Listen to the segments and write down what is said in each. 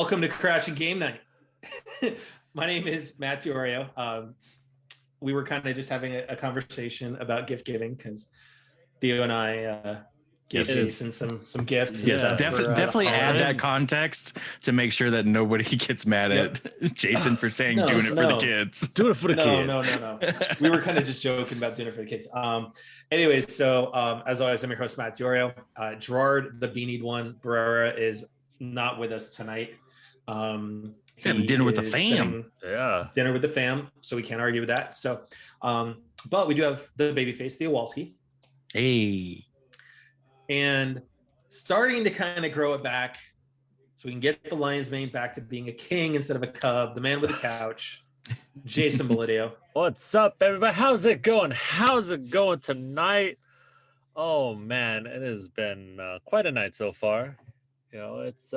Welcome to Crashing Game Night. My name is Matt Diorio. We were kind of just having a conversation about gift giving because Theo and I gave Jason some gifts. Yes, definitely add that context to make sure that nobody gets mad at Jason for saying doing it for the kids. Do it for the kids. No. We were kind of just joking about doing it for the kids. Anyways, so as always, I'm your host, Matt Diorio. Gerard, the beanied one, Barrera, is not with us tonight. He's having dinner with the fam. Dinner with the fam, so we can't argue with that. So, but we do have the babyface, Theo Walski. Hey. And starting to kind of grow it back so we can get the lion's mane back to being a king instead of a cub, the man with the couch, Jason Belidio. What's up, everybody? How's it going? How's it going tonight? Oh, man, it has been quite a night so far. You know, it's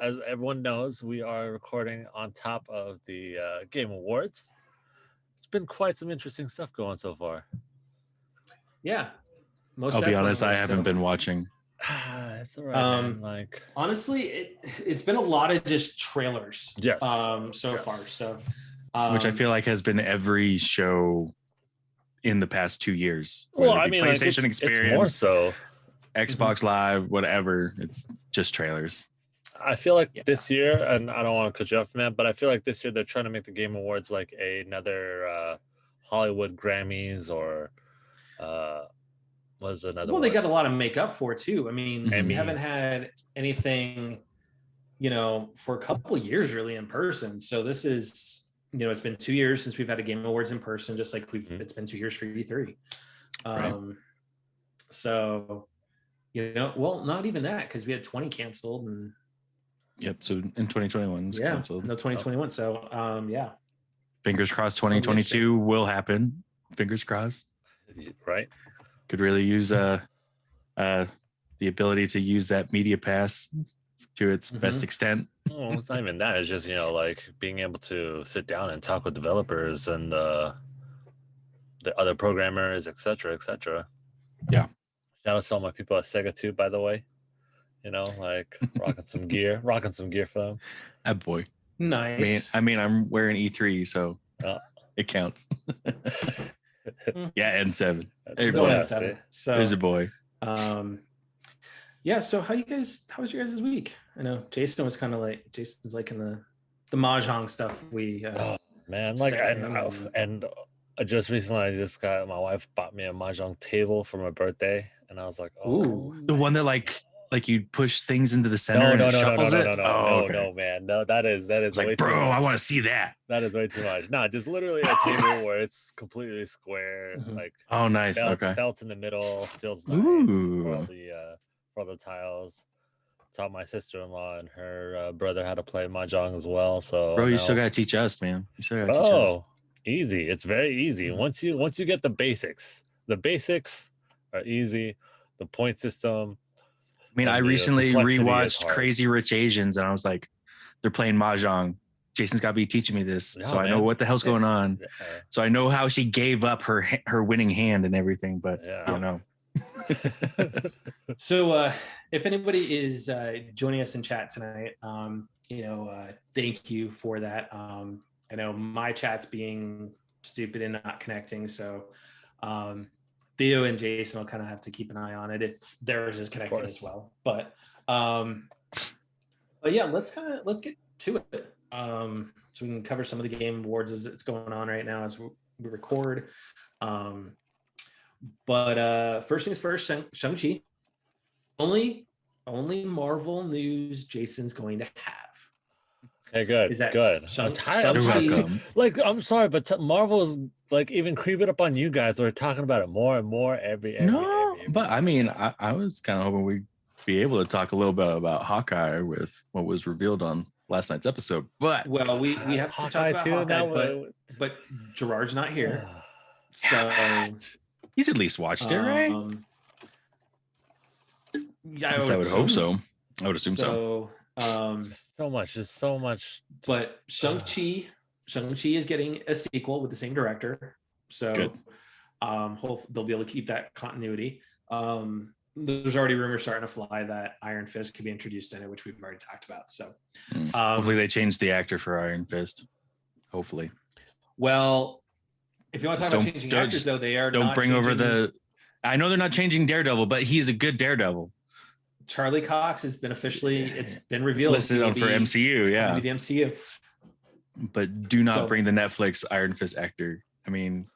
as everyone knows, we are recording on top of the Game Awards. It's been quite some interesting stuff going so far. Yeah. I'll be honest, I haven't been watching. It's all right, man. Honestly, it's been a lot of just trailers. Yes. So far. So which I feel like has been every show in the past 2 years. Well, I mean, PlayStation Experience, it's more so Xbox Live, whatever. It's just trailers. I feel like this year, and I don't want to cut you off, man, but I feel like this year they're trying to make the Game Awards like another Hollywood Grammys or was another. Well, they got a lot of makeup for it too. I mean, we haven't had anything, for a couple of years really in person. So this is, it's been 2 years since we've had a Game Awards in person, just like it's been 2 years for E3. Right. So, well, not even that because we had 20 canceled and. Yep. So in 2021 was canceled. No, 2021. So, Fingers crossed 2022 will happen. Fingers crossed. Right. Could really use the ability to use that media pass to its best extent. Well, it's not even that. It's just, like being able to sit down and talk with developers and the other programmers, et cetera, et cetera. Yeah. Shout out to all my people at Sega too, by the way. Rocking some gear for them. That boy. Nice. I mean, I'm wearing E3, so it counts. Yeah, N7. Hey, boy. N7. So there's a boy. Yeah. So how was your guys' week? I know Jason was kind of Jason's like in the mahjong stuff. Oh man, and just recently, my wife bought me a mahjong table for my birthday, and I was like, oh, ooh. The one that like you push things into the center and it shuffles it? No, man. No, that is it's way like, too bro, much. I want to see that. That is way too much. No, just literally a table where it's completely square. Like, oh, nice. Felt in the middle, feels nice. Ooh. For all the tiles. Taught my sister-in-law and her brother how to play mahjong as well. So, bro, you still gotta teach us, man. You still gotta teach us. Oh, easy. It's very easy. Once you get the basics are easy. The point system. I mean, I recently rewatched Crazy Rich Asians, and I was like, they're playing mahjong. Jason's got to be teaching me this, so I know what the hell's going on. Yeah. So I know how she gave up her winning hand and everything, but I don't know. So if anybody is joining us in chat tonight, thank you for that. I know my chat's being stupid and not connecting, so Theo and Jason will kind of have to keep an eye on it if theirs is connected as well. But yeah, let's get to it. So we can cover some of the Game Awards as it's going on right now as we record. But first things first, Shang-Chi. Only Marvel news Jason's going to have. Okay, good. Is that good? I'm sorry, but Marvel's even creeping up on you guys. We're talking about it more and more every but I mean, I was kind of hoping we'd be able to talk a little bit about Hawkeye with what was revealed on last night's episode. But we have to talk about Hawkeye, but Gerard's not here. So he's at least watched it, right? Yeah, I would hope so. I would assume so. Just so much. But Shang-Chi is getting a sequel with the same director, so good. Hope they'll be able to keep that continuity. there's already rumors starting to fly that Iron Fist could be introduced in it, which we've already talked about. So hopefully they change the actor for Iron Fist. Hopefully. Well, if you want to talk about changing actors, though, they are don't bring over the. I know they're not changing Daredevil, but he is a good Daredevil. Charlie Cox has been officially, it's been revealed, listed on for MCU, yeah, the MCU. But do not bring the Netflix Iron Fist actor. I mean,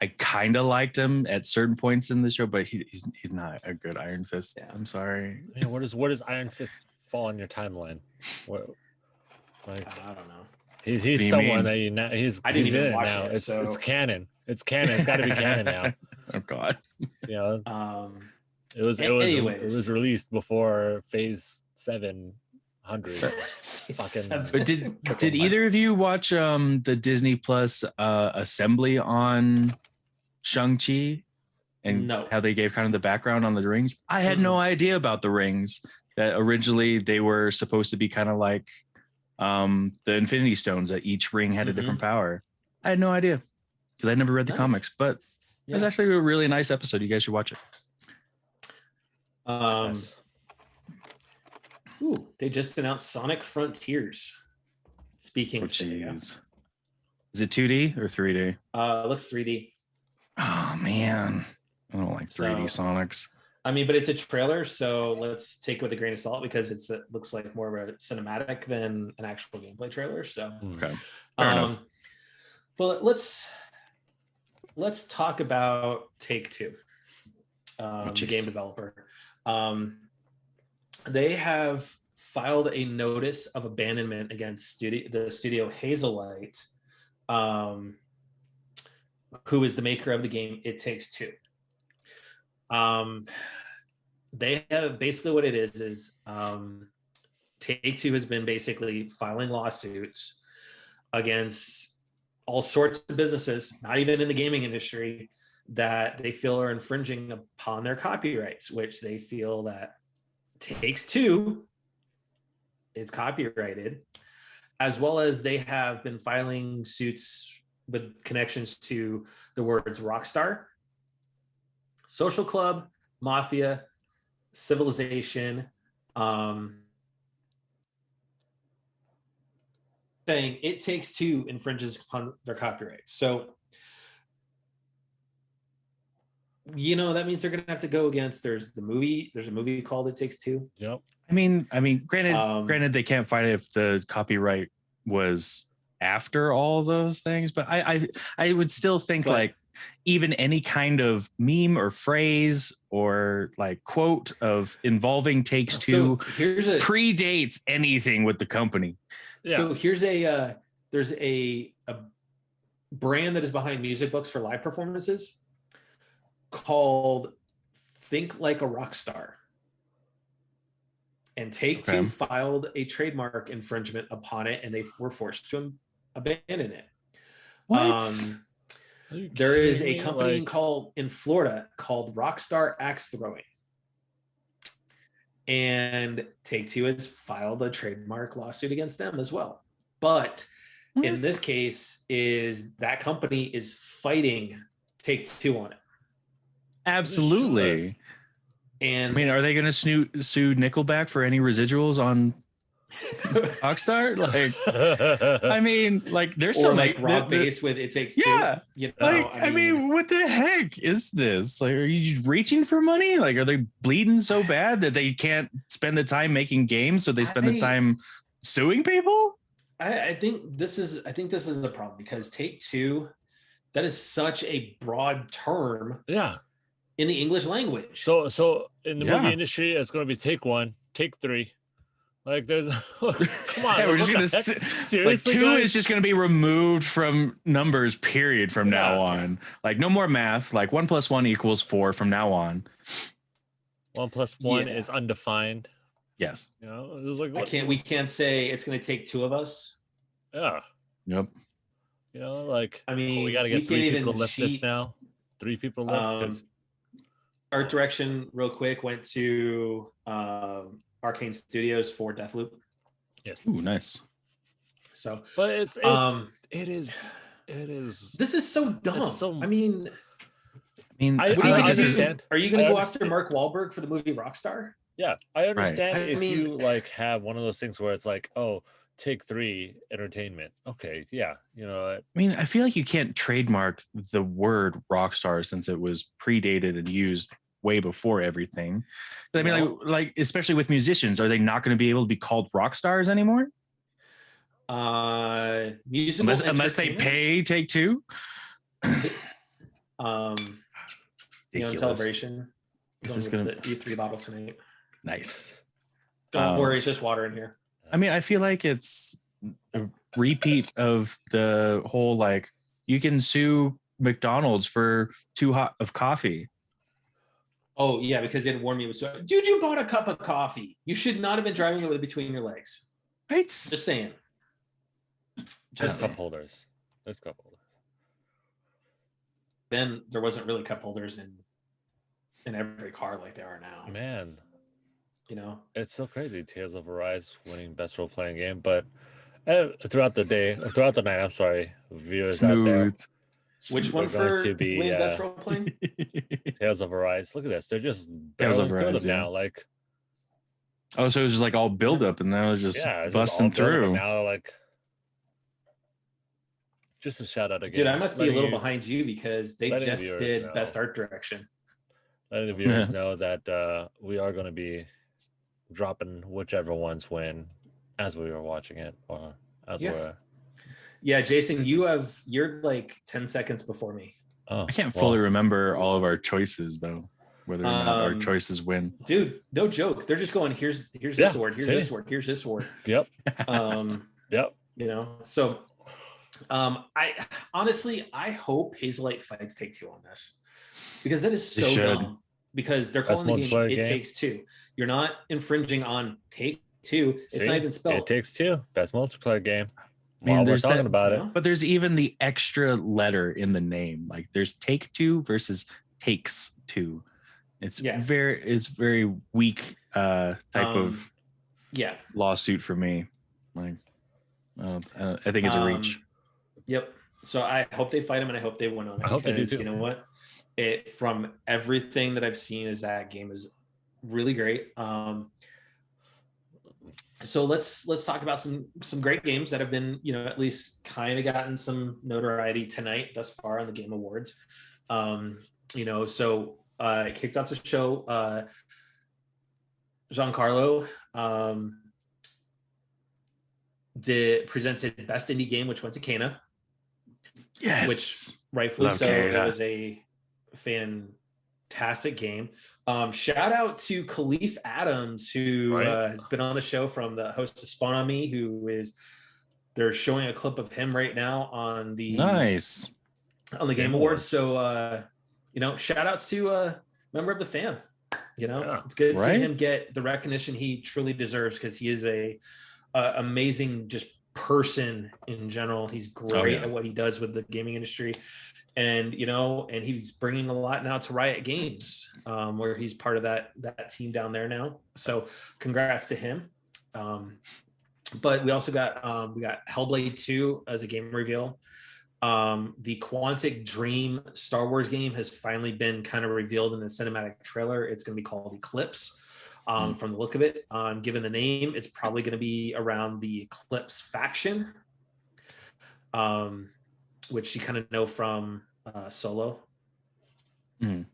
I kind of liked him at certain points in the show, but he's not a good Iron Fist. Yeah. I'm sorry. I mean, what does Iron Fist fall on your timeline? What, like, I don't know. He's someone that you now. I didn't even watch now. It's canon. It's canon. It's got to be canon now. Oh God. You know. It was released before Phase 700. But did either of you watch the Disney Plus assembly on Shang-Chi and how they gave kind of the background on the rings? I had no idea about the rings, that originally they were supposed to be kind of like the Infinity Stones, that each ring had a different power. I had no idea because I never read the comics, but it was actually a really nice episode. You guys should watch it. They just announced Sonic Frontiers. Speaking of Sega. Is it 2D or 3D? It looks 3D. Oh man, I don't like 3D Sonics. I mean, but it's a trailer, so let's take it with a grain of salt because it looks like more of a cinematic than an actual gameplay trailer. So okay, fair enough. But let's talk about Take-Two, the game developer. They have filed a notice of abandonment against the studio Hazelight, who is the maker of the game It Takes Two. They have basically what it is Take-Two has been basically filing lawsuits against all sorts of businesses, not even in the gaming industry, that they feel are infringing upon their copyrights, which they feel that Takes Two is copyrighted, as well as they have been filing suits with connections to the words Rockstar, Social Club, Mafia, Civilization, saying It Takes Two infringes upon their copyrights. So, that means they're going to have to go against. There's a movie called It Takes Two. Yep. I mean, granted, they can't fight it if the copyright was after all those things, but I would still think like even any kind of meme or phrase or like quote of involving Takes Two predates anything with the company. Yeah. So here's there's a brand that is behind music books for live performances called Think Like a Rock Star. And Take-Two filed a trademark infringement upon it, and they were forced to abandon it. What? There is a company in Florida called Rockstar Axe Throwing. And Take-Two has filed a trademark lawsuit against them as well. But in this case, that company is fighting Take-Two on it. Absolutely. And I mean, are they going to sue Nickelback for any residuals on Rockstar? I mean, there's some Rob Bass with It Takes Two. Yeah. I mean, what the heck is this? Are you reaching for money? Are they bleeding so bad that they can't spend the time making games, so they spend the time suing people? I think this is a problem because Take-Two, that is such a broad term. Yeah. In the English language. So in the movie industry, it's going to be take one, take three. There's come on. We're just going to seriously. Two is just going to be removed from numbers. Period. From now on, no more math. 1 + 1 = 4 from now on. 1 + 1 is undefined. Yes. We can't say it's going to take two of us. Yeah. Yep. We got to get 3 people left this now. 3 people left. Art direction, real quick, went to Arcane Studios for Deathloop. Yes. Ooh, nice. So, but it is. This is so dumb. I mean, I feel like this is. understand. Are you going to go after Mark Wahlberg for the movie Rockstar? Yeah, I understand Right. if you like have one of those things where it's like, oh, take 3 entertainment. Okay, yeah, you know. I mean, I feel like you can't trademark the word Rockstar since it was predated and used way before everything. But I mean, like especially with musicians, are they not going to be able to be called rock stars anymore? Unless they pay Take Two. In celebration. This is gonna the E3 bottle tonight. Nice. Don't worry, it's just water in here. I mean, I feel like it's a repeat of the whole like you can sue McDonald's for too hot of coffee. Oh yeah, because they had warned me it was so. Dude, you bought a cup of coffee. You should not have been driving it with it between your legs. Right? Just saying. Just cup holders. There's cup holders. Then there wasn't really cup holders in every car like there are now. Man, you know, it's so crazy. Tales of Arise winning best role playing game, but throughout the night, I'm sorry, viewers out there. Which one for to be best role playing? Tales of Arise. Look at this. They're just barreling through them now. Like, oh, so it was just like all build up, and now it's just busting through. Now, like, just a shout out again. Dude, I must be a little behind you because they just did best art direction. Letting the viewers know that we are going to be dropping whichever ones win as we were watching it, or as we're. Yeah, Jason, you're like 10 seconds before me. Oh, I can't fully remember all of our choices though, whether or not our choices win. Dude, no joke. They're just going, here's this award, here's this award, here's this award. Yep. Yep. You know, so I honestly hope Hazelight Fights Take Two on this. Because that is so dumb. Because they're calling the game It Takes Two. You're not infringing on Take Two. It's not even spelled. It Takes Two. Best multiplayer game. I mean, we're talking about it. But there's even the extra letter in the name. Like there's Take Two versus Takes Two. It's very weak type of lawsuit for me. Like I think it's a reach. Yep. So I hope they fight him and I hope they win on it. I hope they do too. You know what? From everything that I've seen is that game is really great. So let's talk about some great games that have been, you know, at least kind of gotten some notoriety tonight thus far on the Game Awards. You know, so kicked off the show, Giancarlo presented Best Indie Game, which went to Kana. Yes. Which rightfully so. It was a fantastic game. Shout out to Khalif Adams, who has been on the show, from the host of Spawn on Me, they're showing a clip of him right now on the Game Awards. So you know, shout outs to a member of the fam. You know, it's good to see him get the recognition he truly deserves, because he is a amazing just person in general. He's great at what he does with the gaming industry. And, you know, and he's bringing a lot now to Riot Games, where he's part of that team down there now. So congrats to him. But we also got Hellblade 2 as a game reveal. The Quantic Dream Star Wars game has finally been kind of revealed in the cinematic trailer. It's going to be called Eclipse. From the look of it, given the name, it's probably going to be around the Eclipse faction, which you kind of know from Solo. So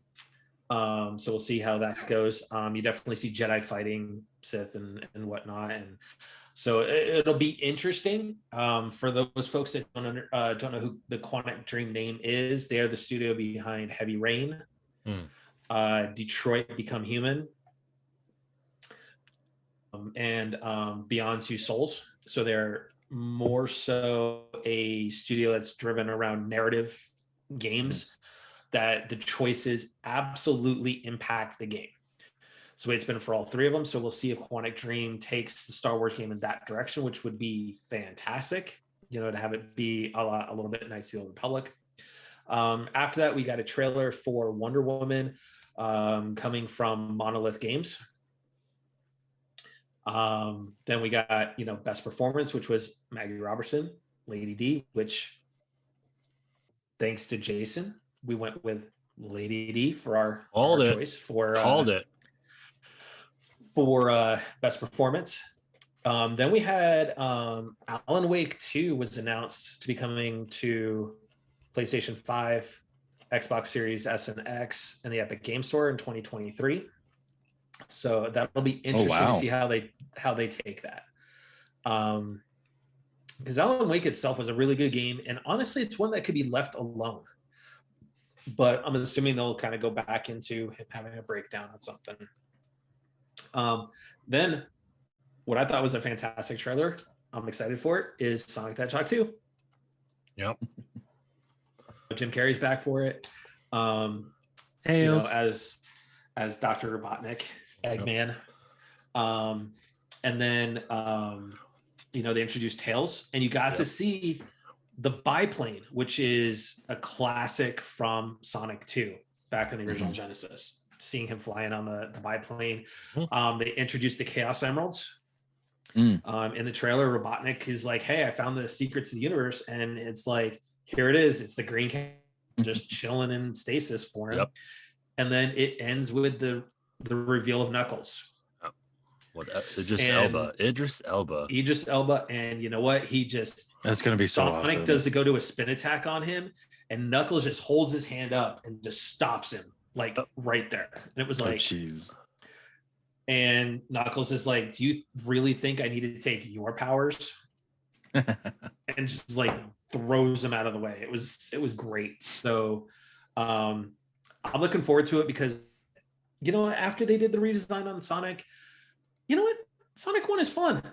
we'll see how that goes. You definitely see Jedi fighting Sith and whatnot, and so it'll be interesting. For those folks that don't know who the Quantic Dream name is, they are the studio behind Heavy Rain, Detroit Become Human, and Beyond Two Souls. So they're more so a studio that's driven around narrative games, that the choices absolutely impact the game. So it's been for all three of them. So we'll see if Quantic Dream takes the Star Wars game in that direction, which would be fantastic, you know, to have it be a little bit Knights of the Old Republic. After that, we got a trailer for Wonder Woman coming from Monolith Games. Then we got, you know, Best Performance, which was Maggie Robertson, Lady D, which thanks to Jason, we went with Lady D for our Called it. choice for Called it for best performance. Then we had Alan Wake 2 was announced to be coming to PlayStation 5, Xbox Series S and X, and the Epic Game Store in 2023. So that'll be interesting to see how they take that. Because Alan Wake itself was a really good game, and honestly, it's one that could be left alone. But I'm assuming they'll kind of go back into him having a breakdown on something. Then what I thought was a fantastic trailer, I'm excited for it, is Sonic the Hedgehog 2. Yep. Jim Carrey's back for it. As Dr. Robotnik, Eggman. Yep. And then they introduced Tails, and you got to see the biplane, which is a classic from Sonic 2 back in the original Genesis. Seeing him flying on the biplane. They introduced the Chaos Emeralds. In the trailer, Robotnik is like, hey, I found the secrets of the universe, and it's like, here it is. It's the green cat just chilling in stasis for him. Yep. And then it ends with the reveal of Knuckles. Idris Elba. And you know what? That's going to be so awesome. Sonic does to go to a spin attack on him, and Knuckles just holds his hand up and just stops him right there. And it was like, jeez. And Knuckles is like, do you really think I need to take your powers? And just throws him out of the way. It was great. So I'm looking forward to it because, after they did the redesign on Sonic, you know what? Sonic 1 is fun.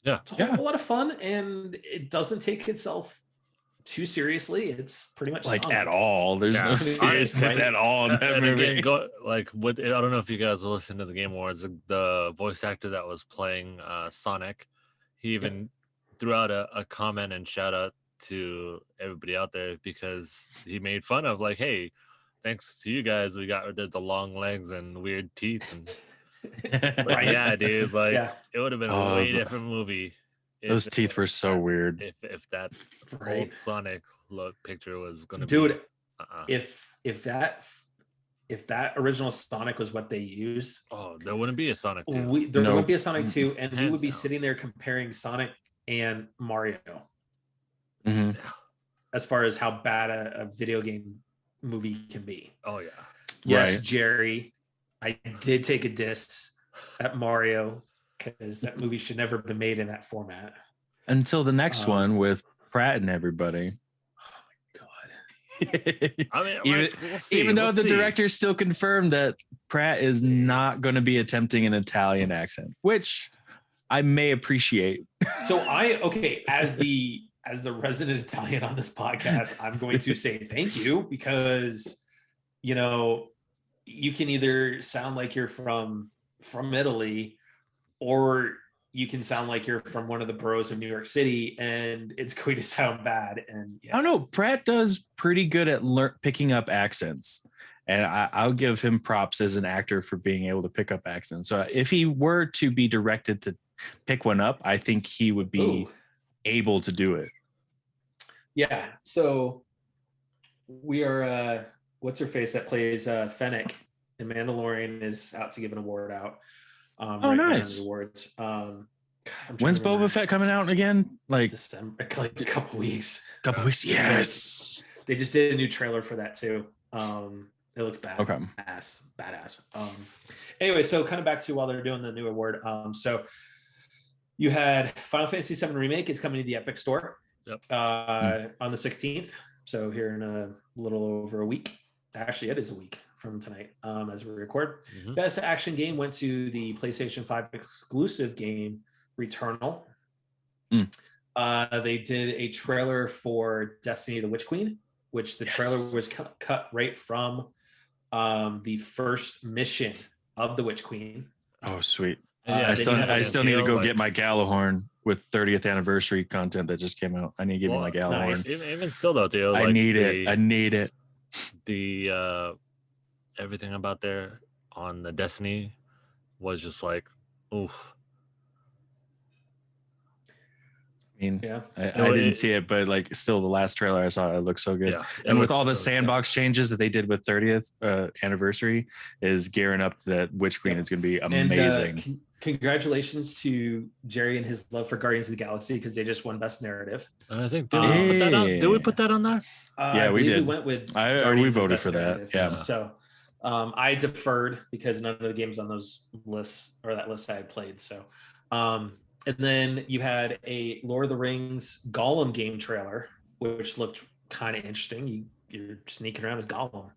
Yeah. It's a whole lot of fun, and it doesn't take itself too seriously. It's pretty much Sonic. at all. There's no seriousness at all in that movie. Again, I don't know if you guys listened to the Game Awards. The voice actor that was playing Sonic, he even threw out a comment and shout out to everybody out there because he made fun of hey, thanks to you guys, we got rid of the long legs and weird teeth. And yeah, dude, it would have been a way different movie. Those teeth were so weird. If that old Sonic picture was gonna be, if that original Sonic was what they used, there wouldn't be a Sonic 2. Wouldn't be a Sonic 2, and we would be sitting there comparing Sonic and Mario. As far as how bad a video game movie can be. Oh yeah. Yes, right. Jerry, I did take a diss at Mario because that movie should never have been made in that format. Until the next one with Pratt and everybody. Oh my God. I mean, even though the director still confirmed that Pratt is not going to be attempting an Italian accent, which I may appreciate. So as the resident Italian on this podcast, I'm going to say thank you because, you can either sound like you're from Italy, or you can sound like you're from one of the boroughs of New York City, and it's going to sound bad. And I don't know, Pratt does pretty good at picking up accents, and I'll give him props as an actor for being able to pick up accents. So if he were to be directed to pick one up, I think he would be able to do it. Yeah. So we are what's her face that plays Fennec in Mandalorian is out to give an award out. Nice. Awards. When's Boba Fett coming out again? December, a couple weeks. Yes. They just did a new trailer for that too. It looks bad. Okay. Badass. Anyway, so kind of back to while they're doing the new award. So you had Final Fantasy VII Remake is coming to the Epic Store. Yep. On the 16th. So here in a little over a week. Actually, it is a week from tonight as we record. Best action game went to the PlayStation 5 exclusive game Returnal. They did a trailer for Destiny the Witch Queen, which the trailer was cut right from the first mission of the Witch Queen. Oh, sweet. I still need to go get my Gallahorn with 30th anniversary content that just came out. I need to give me my Gallahorn. Nice. Even still though, Theo, I need it. The everything about there on the Destiny was just oof. I mean, Yeah, I didn't see it, but like still the last trailer I saw, it looked so good. Yeah, and with all the sandbox changes that they did with 30th anniversary is gearing up that Witch Queen is going to be amazing. And, congratulations to Jerry and his love for Guardians of the Galaxy, because they just won Best Narrative. And I think, did we put that on there? Yeah, we did. We went with we voted for narrative. that. Yeah. So I deferred because none of the games on those lists or that list I had played. So, and then you had a Lord of the Rings Gollum game trailer, which looked kind of interesting. You're sneaking around as Gollum.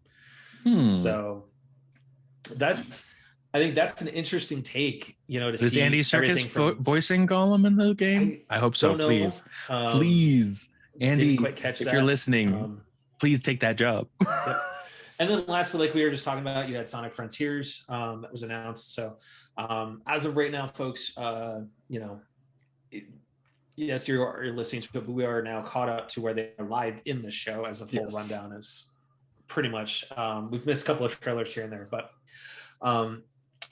So I think that's an interesting take, to Is see. Andy Serkis voicing Gollum in the game? I hope so. Please, please, Andy, if you're listening, please take that job. Yep. And then lastly, like we were just talking about, you had Sonic Frontiers that was announced. So as of right now, folks, yes, you're listening to it, but we are now caught up to where they are live in the show as a full rundown. Is pretty much we've missed a couple of trailers here and there, but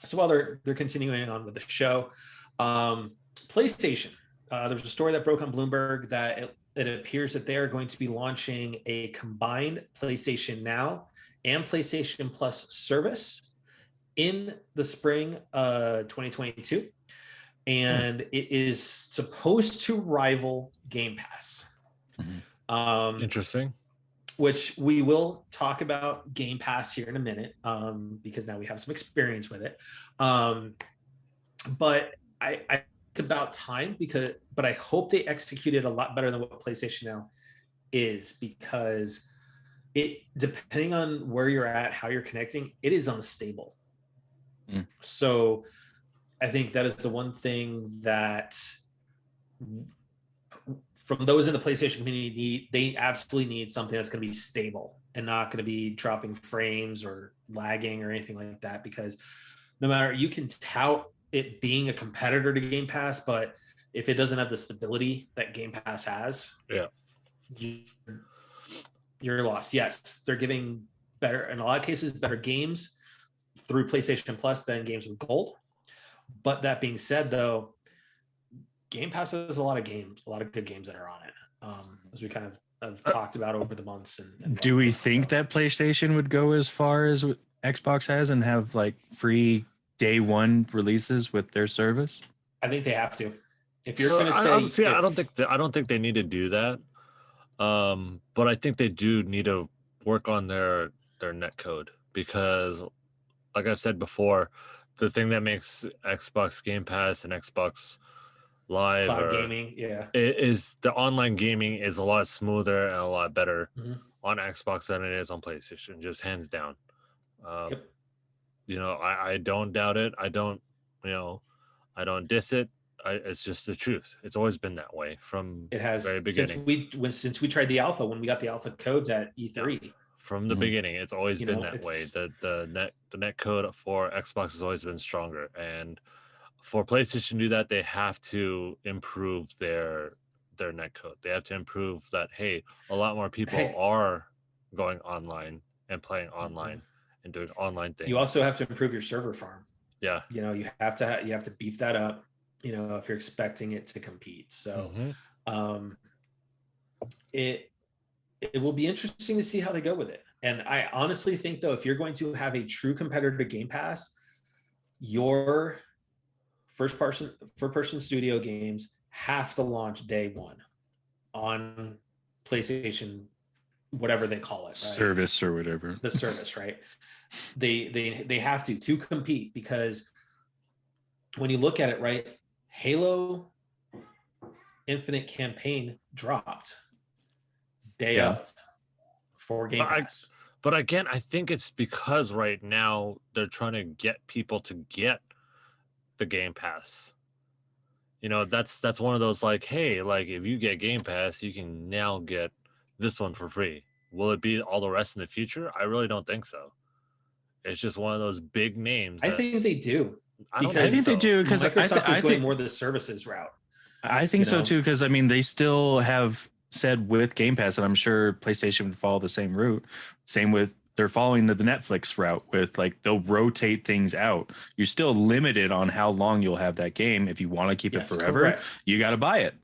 so while they're continuing on with the show, PlayStation, there was a story that broke on Bloomberg that it appears that they are going to be launching a combined PlayStation Now and PlayStation Plus service in the spring 2022. And it is supposed to rival Game Pass. Interesting. Which we will talk about Game Pass here in a minute, because now we have some experience with it. But it's about time but I hope they executed a lot better than what PlayStation Now is, because it, depending on where you're at, how you're connecting, it is unstable. So I think that is the one thing that from those in the PlayStation community, they absolutely need something that's going to be stable and not going to be dropping frames or lagging or anything like that, because no matter, you can tout it being a competitor to Game Pass, but if it doesn't have the stability that Game Pass has, you're lost. Yes, they're giving better, in a lot of cases, better games through PlayStation Plus than games with Gold. But that being said, though, Game Pass has a lot of good games that are on it, as we kind of have talked about over the months. And do we think that PlayStation would go as far as what Xbox has and have like free day one releases with their service? I think they have to. If you're going to say, I don't think they need to do that. But I think they do need to work on their net code, because, like I've said before, the thing that makes Xbox Game Pass and Xbox Live gaming, is the online gaming is a lot smoother and a lot better on Xbox than it is on PlayStation, just hands down. I don't doubt it. I don't diss it. It's just the truth. It's always been that way from the very beginning. Since we tried the alpha, when we got the alpha codes at E3. From the beginning, it's always been that way. The net code for Xbox has always been stronger, and for PlayStation to do that, they have to improve their net code. They have to improve that. Hey, a lot more people are going online and playing online and doing online things. You also have to improve your server farm. Yeah, you have to beef that up. If you're expecting it to compete. So, it will be interesting to see how they go with it. And I honestly think, though, if you're going to have a true competitor to Game Pass, your first-person studio games have to launch day one on PlayStation, whatever they call it, right? Service or whatever. The service, right? They have to compete, because when you look at it, right, Halo Infinite campaign dropped day of for Game Pass. But again, I think it's because right now they're trying to get people to get the Game Pass. That's one of those like, hey, like if you get Game Pass, you can now get this one for free. Will it be all the rest in the future? I really don't think so. It's just one of those big names. I think they do. I think they do, because Microsoft is going more the services route. I think so too, because they still have said with Game Pass, and I'm sure PlayStation would follow the same route. Same with, they're following the Netflix route with, like, they'll rotate things out. You're still limited on how long you'll have that game. If you want to keep it forever, you got to buy it.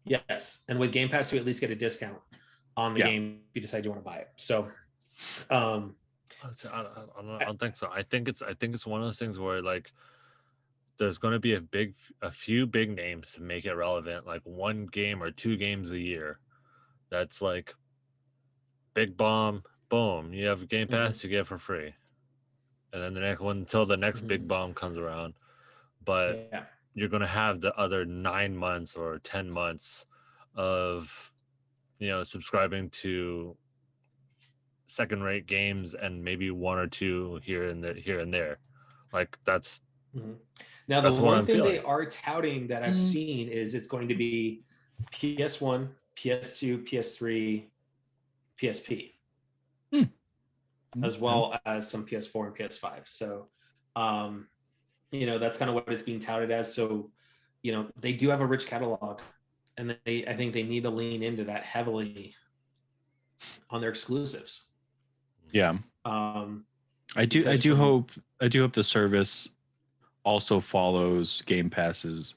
Yes, and with Game Pass, you at least get a discount on the game if you decide you want to buy it. So, I don't think so. I think it's one of those things where like there's going to be a few big names to make it relevant, like one game or two games a year. That's like big bomb, boom. You have Game Pass, you get it for free, and then the next one until the next big bomb comes around. But you're going to have the other 9 months or 10 months of subscribing to second-rate games and maybe one or two here and there. Like that's now the one thing they are touting that I've seen is it's going to be PS1, PS2, PS3, PSP, as well as some PS4 and PS5. So that's kind of what it's being touted as. So they do have a rich catalog, and I think they need to lean into that heavily on their exclusives. Yeah. I do hope the service also follows Game Pass's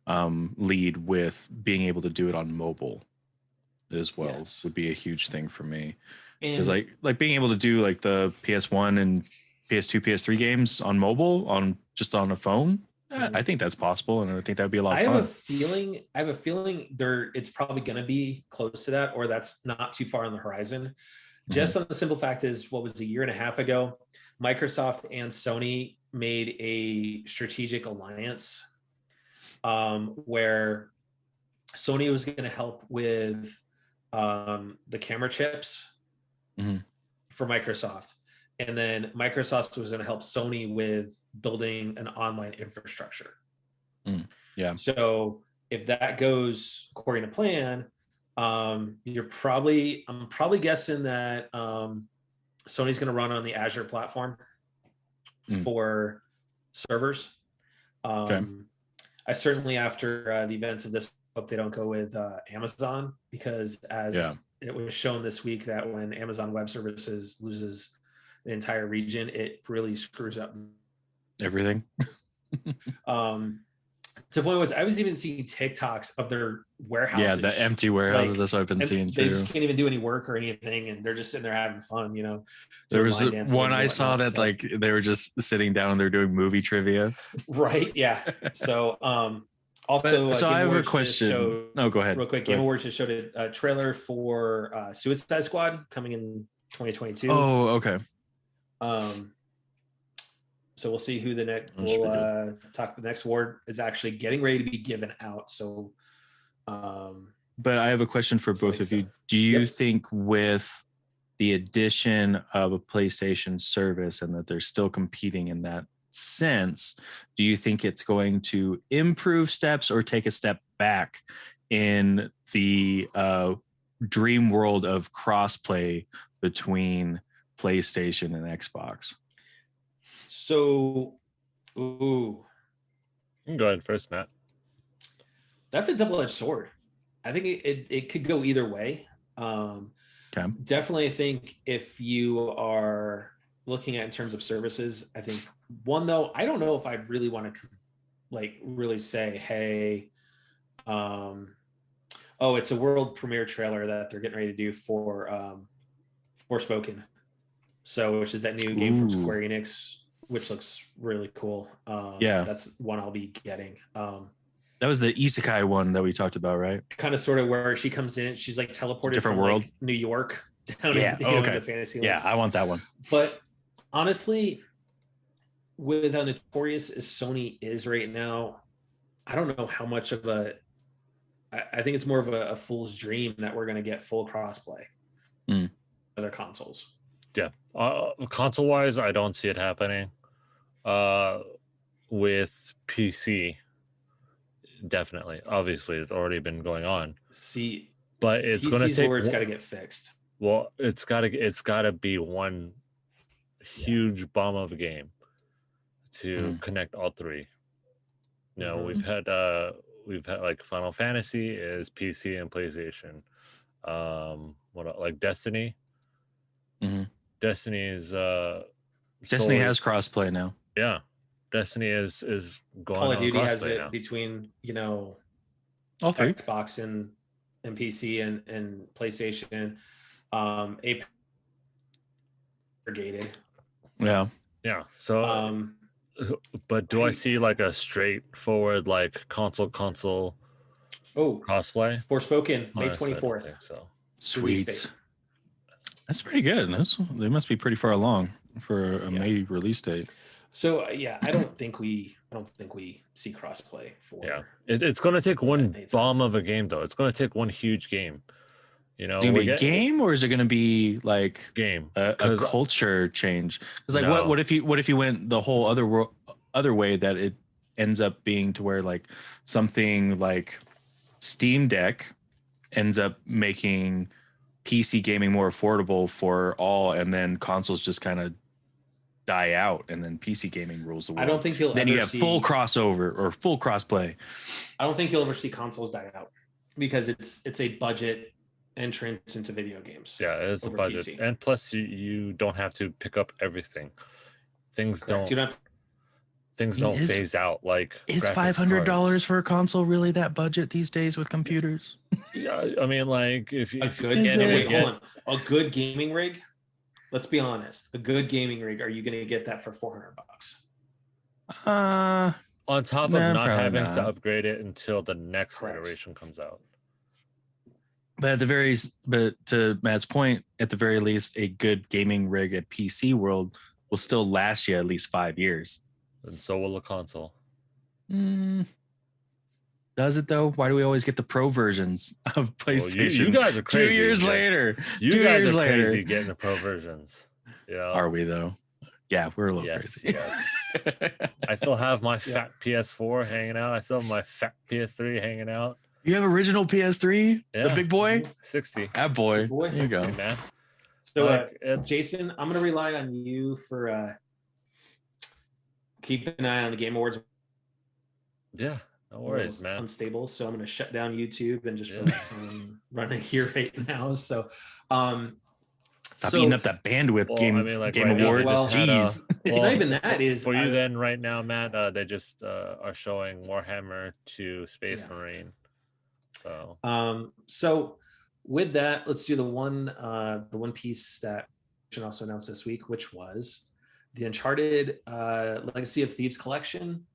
lead with being able to do it on mobile as well. Yes. Would be a huge thing for me. Because like being able to do like the PS1 and PS2, PS3 games on mobile on a phone. I think that's possible, and I think that would be a lot of fun. I have a feeling it's probably going to be close to that, or that's not too far on the horizon. Just on the simple fact is, what was a year and a half ago, Microsoft and Sony made a strategic alliance where Sony was going to help with the camera chips for Microsoft. And then Microsoft was going to help Sony with building an online infrastructure. Yeah. So if that goes according to plan, I'm probably guessing that Sony's going to run on the Azure platform for servers. I certainly, after the events of this, hope they don't go with Amazon, because it was shown this week that when Amazon Web Services loses the entire region, it really screws up everything. To the point was I was even seeing TikToks of their warehouses. Yeah, the empty warehouses. That's what I've been seeing too. They just can't even do any work or anything, and they're just sitting there having fun. There was one I saw that like they were just sitting down and they're doing movie trivia. Right. Yeah. So also, I have a question. No, go ahead. Real quick, Game Awards just showed a trailer for Suicide Squad coming in 2022. Oh, okay. So we'll see who the next. We'll talk. The next award is actually getting ready to be given out. So, but I have a question for both of you. Do you think with the addition of a PlayStation service and that they're still competing in that sense, do you think it's going to improve steps or take a step back in the dream world of crossplay between PlayStation and Xbox? So, you can go ahead first, Matt. That's a double-edged sword. I think it could go either way. Definitely, I think if you are looking at in terms of services, I think one, though, I don't know if I really want to really say, hey, it's a world premiere trailer that they're getting ready to do for Forspoken. So, which is that new game from Square Enix, which looks really cool. That's one I'll be getting. That was the isekai one that we talked about, right? Kind of sort of where she comes in, she's like teleported different from world, New York down in the fantasy. Yeah, I want that one. But honestly, with how notorious as Sony is right now, I don't know how much of I think it's more of a fool's dream that we're going to get full crossplay other consoles. Yeah. Console wise, I don't see it happening. With PC, definitely. Obviously, it's already been going on. But it's going to take. It's got to get fixed. Well, it's got to be one huge bomb of a game to connect all three. We've had like Final Fantasy is PC and PlayStation. Like Destiny. Destiny is Destiny has crossplay now. Yeah, Destiny is going. Call of Duty has it now. between all three, Xbox and and PC and PlayStation. Apex gated. Yeah. So, but do I see like a straightforward like console crossplay? Forspoken, May Honestly, 24th. I don't think so. Sweet. That's pretty good. They must be pretty far along for a May release date. So I don't think we see crossplay for. Yeah, it's going to take one bomb of a game though. It's going to take one huge game. You know, is it going to be a game, or is it going to be like game a culture change? Because like, what if you went the whole other way, that it ends up being to where like something like Steam Deck ends up making PC gaming more affordable for all, and then consoles just kind of die out, and then PC gaming rules the world. I don't think you'll then ever you have see full crossover or full crossplay. I don't think you'll ever see consoles die out, because it's a budget entrance into video games. Yeah, it's a budget, PC. And plus you don't have to pick up everything. Things Correct. don't phase out. Like, is $500 for a console really that budget these days with computers? Yeah, I mean, like if a good gaming rig. Let's be honest. A good gaming rig. Are you going to get that for $400? On top of not having to upgrade it until the next iteration comes out. But to Matt's point, at the very least, a good gaming rig at PC World will still last you at least 5 years. And so will a console. Does it though? Why do we always get the pro versions of PlayStation? Well, you guys are crazy. 2 years later. You guys are crazy getting the pro versions. Yeah. Are we though? Yeah, we're a little crazy. Yes. I still have my fat PS4 hanging out. I still have my fat PS3 hanging out. You have original PS3? Yeah. The big boy? 60. That boy. There you go, man. So, Jason, I'm going to rely on you for keep an eye on the Game Awards. Yeah, no worries, man. Unstable, so I'm going to shut down YouTube and just focus on running here right now. So, stop eating up that bandwidth. Game Awards. Jeez, it's not even that. Is for you then right now, Matt? They just are showing Warhammer to Space Marine. So with that, let's do the one piece that also announced this week, which was the Uncharted Legacy of Thieves collection.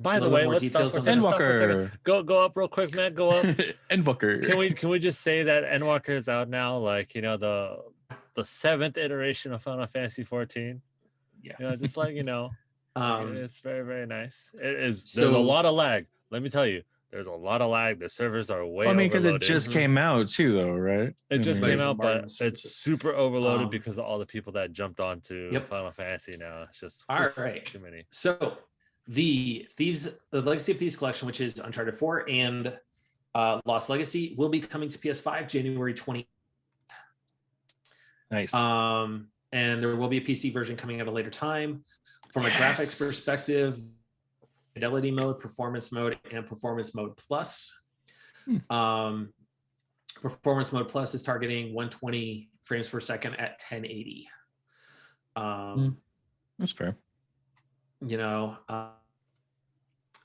By the way, let's stop for a second. Go up real quick, Matt. Go up. Endwalker. Can we just say that Endwalker is out now? Like, you know, the 7th iteration of Final Fantasy 14. Yeah. You know, just like, you know, it's very, very nice. It is. There's a lot of lag. Let me tell you. There's a lot of lag. The servers are way overloaded. Because it just came out too, though, right? It just came out, but it's super overloaded because of all the people that jumped onto Final Fantasy now. It's just too many. So the Legacy of Thieves collection, which is Uncharted 4 and Lost Legacy, will be coming to PS5 January 20th. Nice. And there will be a PC version coming at a later time. From a graphics perspective, fidelity mode, performance mode, and performance mode plus. Performance mode plus is targeting 120 frames per second at 1080. That's fair. You know,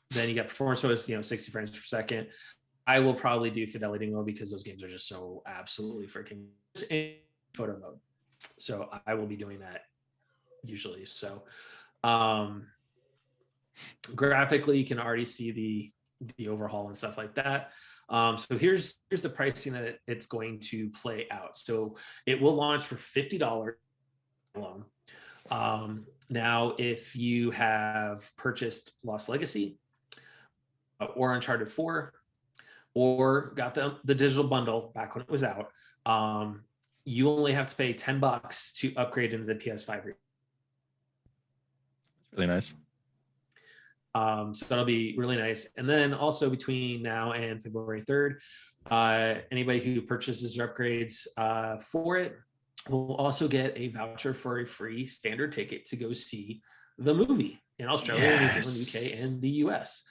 then you got performance mode, 60 frames per second. I will probably do fidelity mode because those games are just so absolutely freaking in photo mode. So I will be doing that usually. So graphically, you can already see the overhaul and stuff like that. So here's the pricing that it's going to play out. So it will launch for $50 alone. Now, if you have purchased Lost Legacy or Uncharted 4 or got the digital bundle back when it was out, you only have to pay $10 to upgrade into the PS5. Really nice. So that'll be really nice. And then also between now and February 3rd, anybody who purchases or upgrades for it will also get a voucher for a free standard ticket to go see the movie in Australia, New Zealand, UK, and the US.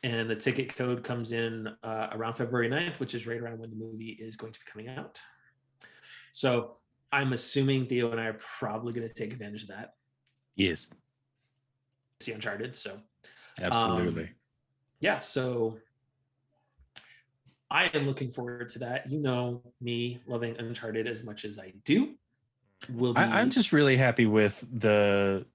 And the ticket code comes in around February 9th, which is right around when the movie is going to be coming out. So I'm assuming Theo and I are probably going to take advantage of that. Yes. See Uncharted. So absolutely. So I am looking forward to that. You know me loving Uncharted as much as I do. I'm just really happy with the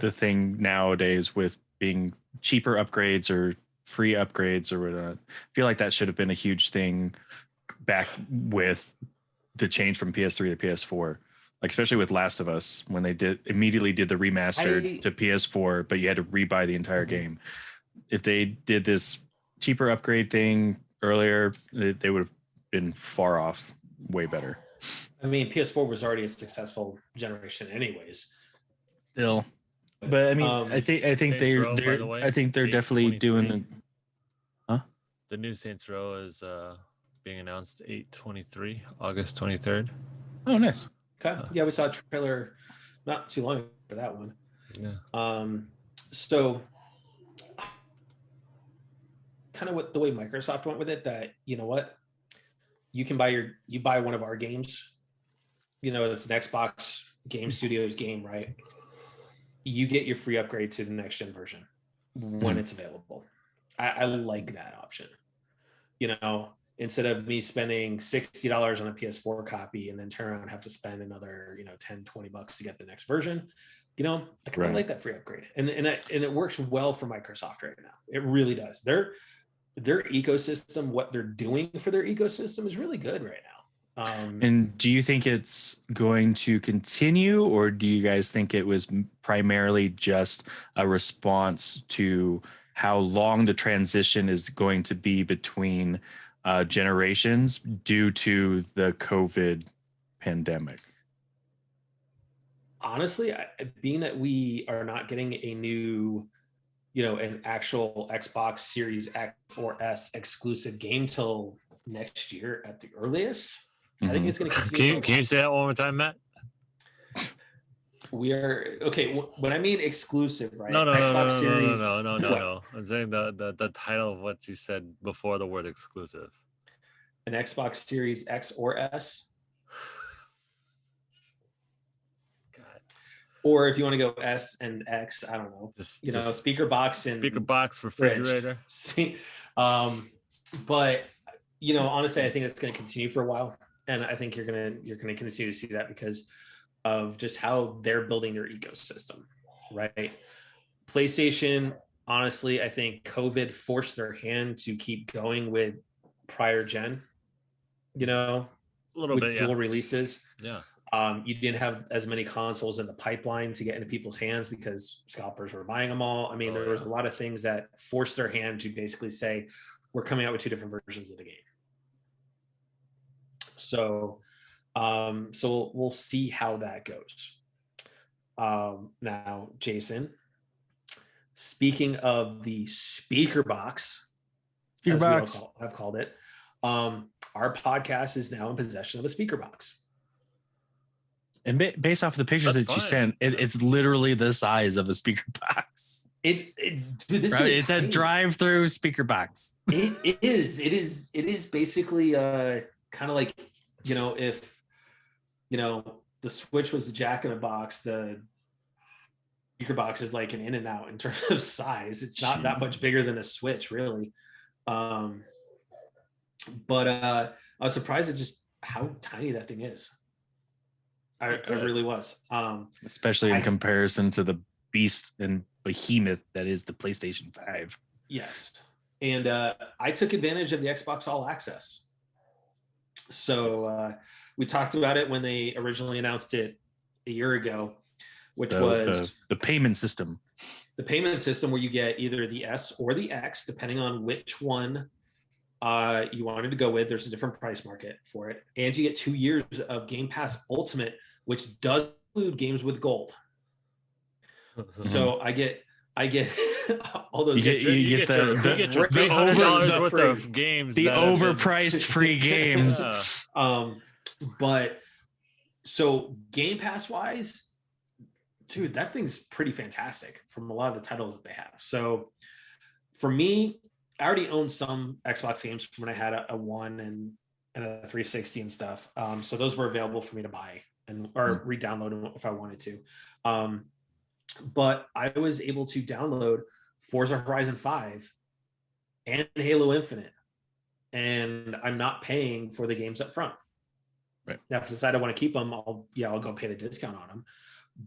thing nowadays with being cheaper upgrades or free upgrades or whatnot. I feel like that should have been a huge thing back with the change from PS3 to PS4, like especially with Last of Us when they immediately did the remastered to PS4, but you had to rebuy the entire game. If they did this cheaper upgrade thing earlier, they would have been far off, way better. I mean, PS4 was already a successful generation, anyways. Still, but I mean, I think they're definitely doing. The new Saints Row is being announced 8/23, August 23rd. Oh, nice. Okay. Yeah, we saw a trailer not too long ago for that one. Yeah. So kind of what the way Microsoft went with it, that you know what, you can buy one of our games, you know, it's an Xbox Game Studios game, right? You get your free upgrade to the next gen version when it's available. I like that option. You know, instead of me spending $60 on a PS4 copy and then turn around and have to spend another, you know, $10-$20 to get the next version, you know, I kind of like that free upgrade. And it works well for Microsoft right now. It really does. Their ecosystem, what they're doing for their ecosystem is really good right now. And do you think it's going to continue, or do you guys think it was primarily just a response to how long the transition is going to be between generations due to the COVID pandemic? Honestly, being that we are not getting a new, you know, an actual Xbox Series X or S exclusive game till next year at the earliest, I think it's going to continue. Can you say that one more time, Matt? We are okay. When I mean exclusive, right? No. I'm saying the title of what you said before the word exclusive. An Xbox Series X or S. God. Or if you want to go S and X, I don't know. Speaker box and speaker box, refrigerator. See, but you know, honestly, I think it's going to continue for a while, and I think you're going to continue to see that because of just how they're building their ecosystem, right? PlayStation, honestly, I think COVID forced their hand to keep going with prior gen, you know, a little bit, dual releases. Yeah. You didn't have as many consoles in the pipeline to get into people's hands because scalpers were buying them all. I mean, there was a lot of things that forced their hand to basically say, we're coming out with two different versions of the game. So we'll see how that goes. Now, Jason, speaking of the speaker box, I've called it, our podcast is now in possession of a speaker box. And based off of the pictures that you sent, it's literally the size of a speaker box. It's a drive-through speaker box. It is basically kind of like, you know, if, you know, the Switch was the Jack in a Box, the speaker box is like an in and out in terms of size. It's not that much bigger than a Switch, really. But I was surprised at just how tiny that thing is. I really was. Especially in comparison to the beast and behemoth that is the PlayStation 5. Yes. And I took advantage of the Xbox All Access. So we talked about it when they originally announced it a year ago, which was the payment system. The payment system where you get either the S or the X, depending on which one you wanted to go with. There's a different price market for it. And you get 2 years of Game Pass Ultimate, which does include games with gold. So I get all those. You get your $300 worth of games. The overpriced free games. But so Game Pass wise, dude, that thing's pretty fantastic from a lot of the titles that they have. So for me, I already owned some Xbox games from when I had a One and a 360 and stuff. So those were available for me to buy or re-download them if I wanted to. But I was able to download Forza Horizon 5 and Halo Infinite and I'm not paying for the games up front. Right. Now, if I decide I want to keep them, I'll go pay the discount on them.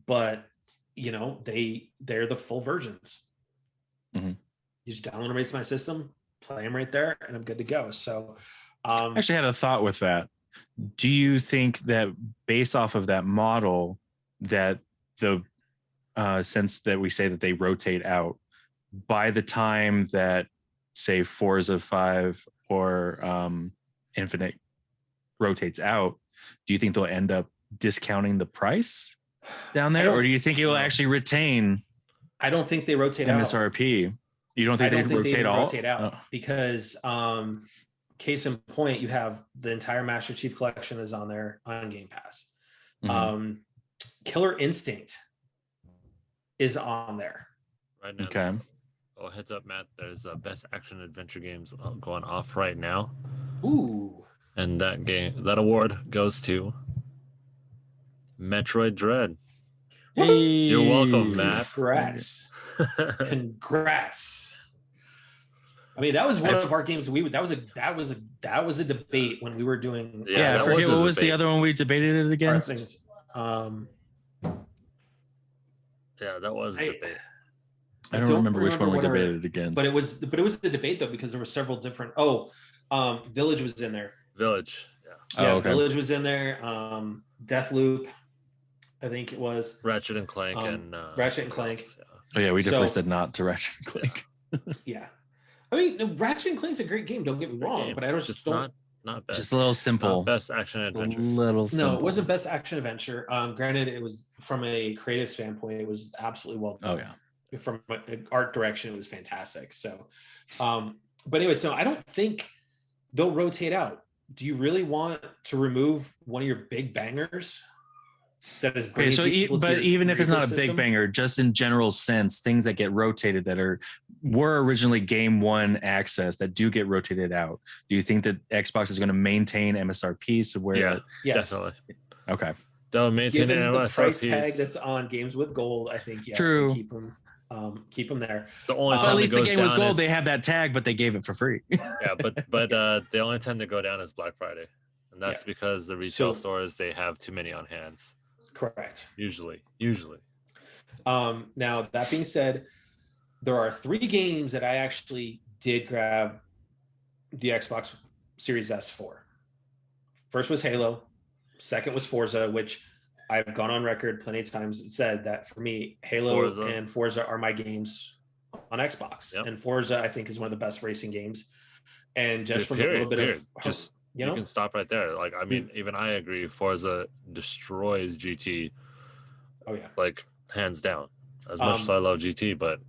But they're the full versions. Mm-hmm. You just download them right to my system, play them right there, and I'm good to go. So, I actually had a thought with that. Do you think that based off of that model, that the since that we say that they rotate out, by the time that say Forza 5 or Infinite rotates out, do you think they'll end up discounting the price down there, or do you think it will actually retain? I don't think they rotate MSRP. out. You don't think they rotate out because case in point, you have the entire Master Chief Collection is on there on Game Pass. Mm-hmm. Killer Instinct is on there right now. Okay. Oh, heads up, Matt. There's best action adventure games going off right now. Ooh. And that award goes to Metroid Dread. Hey. You're welcome, Matt. Congrats. Congrats. I mean, that was one of our games. That was a debate when we were doing. Yeah, I forget what was the other one we debated it against. Yeah, that was a debate. I don't remember which one we debated against. But it was the debate though, because there were several different. Village was in there. Village, yeah. Okay. Village was in there. Deathloop, I think it was. Ratchet and Clank and Ratchet and Clank. Yeah. Oh yeah, we definitely said not to Ratchet and Clank. Yeah. I mean, Ratchet and Clank's a great game. Don't get me wrong, but I don't. Not best. Just a little simple. Not best action adventure. No, it wasn't best action adventure. Granted, it was from a creative standpoint, it was absolutely well done. Oh yeah. From an art direction, it was fantastic. So, but anyway, so I don't think they'll rotate out. Do you really want to remove one of your big bangers? That is okay, so even if it's not a big banger, just in general sense, things that get rotated that were originally game one access that do get rotated out. Do you think that Xbox is going to maintain MSRP? So where? Yes, definitely. Okay. They'll maintain Given the MSRPs. price tag that's on games with gold, I think yes, true. Keep them there. The only time at least the game with gold, is, they have that tag, but they gave it for free. Yeah, but the only time they go down is Black Friday, and that's because the retail stores, they have too many on hands. Correct. Usually. Now that being said, there are 3 games that I actually did grab the Xbox Series S for. First was Halo. Second was Forza, which I've gone on record plenty of times and said that for me, Halo and Forza are my games on Xbox. Yep. And Forza, I think, is one of the best racing games. And just from a little bit of just you can stop right there. Like, I mean, even I agree, Forza destroys GT. Oh yeah, like hands down. As much as I love GT, but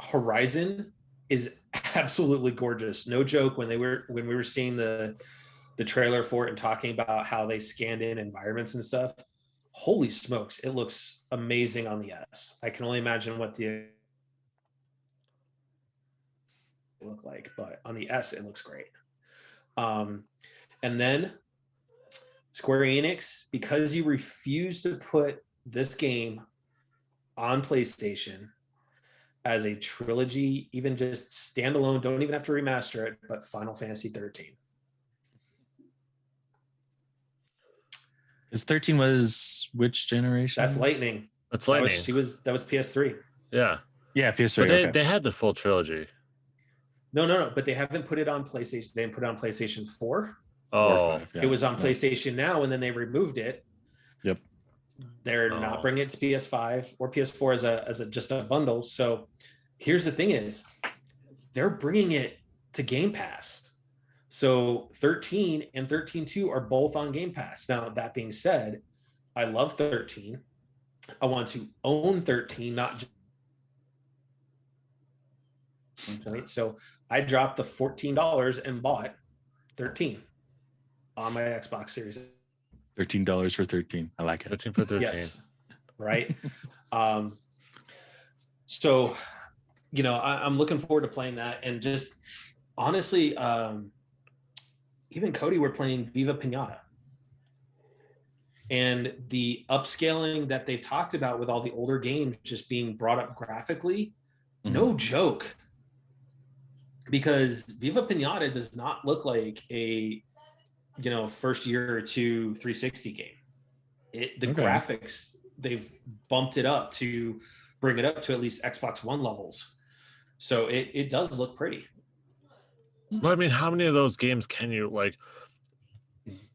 Horizon is absolutely gorgeous. No joke. When we were seeing the trailer for it and talking about how they scanned in environments and stuff, holy smokes, it looks amazing on the S. I can only imagine what the look like, but on the S it looks great. And then Square Enix, because you refuse to put this game on PlayStation as a trilogy, even just standalone, don't even have to remaster it, but Final Fantasy 13. Because 13 was which generation? That's Lightning. That was PS3. Yeah. Yeah, PS3. But they had the full trilogy. No. But they haven't put it on PlayStation. They didn't put it on PlayStation 4. Oh, it was on PlayStation Now, and then they removed it. Yep. They're not bringing it to PS5 or PS4 as a just a bundle. So here's the thing is, they're bringing it to Game Pass. So 13 and 13.2 are both on Game Pass. Now, that being said, I love 13. I want to own 13, not just so I dropped the $14 and bought 13 on my Xbox Series. $13 for 13. I like it. 13 for 13. Yes. Right. So, I'm looking forward to playing that. And just honestly, even Cody, we're playing Viva Pinata. And the upscaling that they've talked about with all the older games just being brought up graphically, no joke. because Viva Pinata does not look like a, first year or two 360 game. Graphics, they've bumped it up to bring it up to at least Xbox One levels. So it does look pretty. But I mean, how many of those games can you like?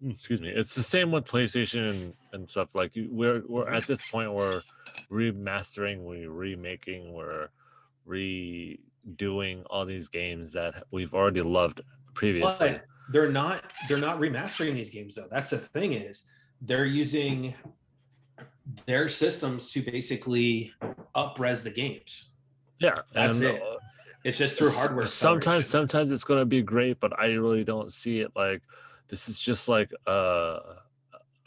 Excuse me. It's the same with PlayStation and stuff. Like we're at this point, we're remastering, we're remaking, we're redoing all these games that we've already loved previously. But they're not remastering these games though. That's the thing, is they're using their systems to basically up-res the games. Yeah, that's it. It's just through hardware. Sometimes it's going to be great, but I really don't see it like this is just like a